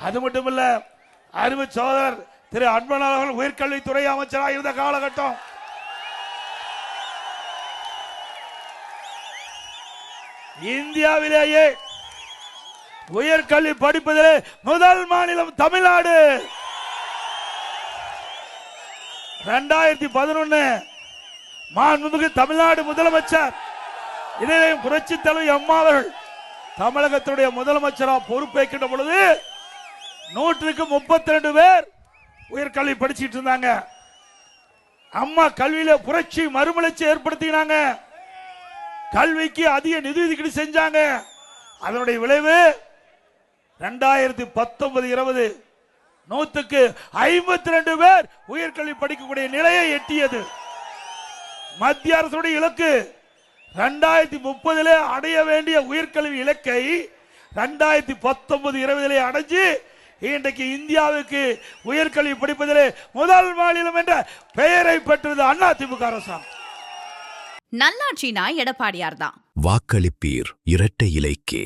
அது மட்டுமல்ல, அருமை சோதரர் திரு அன்பழகன் அவர்கள் உயர்கல்வித்துறை அமைச்சராக இருந்த காலகட்டம் இந்தியாவிலேயே உயர்கல்வி படிப்பதிலே முதல் மாநிலம் தமிழ்நாடு. 2011 மாண்புமிகு தமிழ்நாடு முதலமைச்சர் இதயம் புரட்சி தலைவி அம்மா அவர்கள் தமிழகத்துடைய முதலமைச்சராக பொறுப்பேற்கின்ற பொழுது 132 பேர் உயர்கல்வி படிச்சிட்டு இருந்தாங்க. அம்மா கல்வியில புரட்சி மறுமலர்ச்சி ஏற்படுத்தினாங்க. கல்விக்கு அதிக நிதி ஒதுக்கீடு செஞ்சாங்க. அதனுடைய விளைவு 2019-20 100க்கு 52 பேர் உயர்கல்வி படிக்கக்கூடிய நிலையை எட்டியது. மத்திய அரசுடைய இலக்கு 2030 அடைய வேண்டிய உயர்கல்வி இலக்கை 2019-20 அடைஞ்சு இன்றைக்கு இந்தியாவுக்கு உயர்கல்வி படிப்பதிலே முதல் மாநிலம் என்ற பெயரை பெற்றது அதிமுக அரசாங்கம். நல்லாட்சினா எடப்பாடியார் தான். வாக்களிப்பீர் இரட்டை இலைக்கே.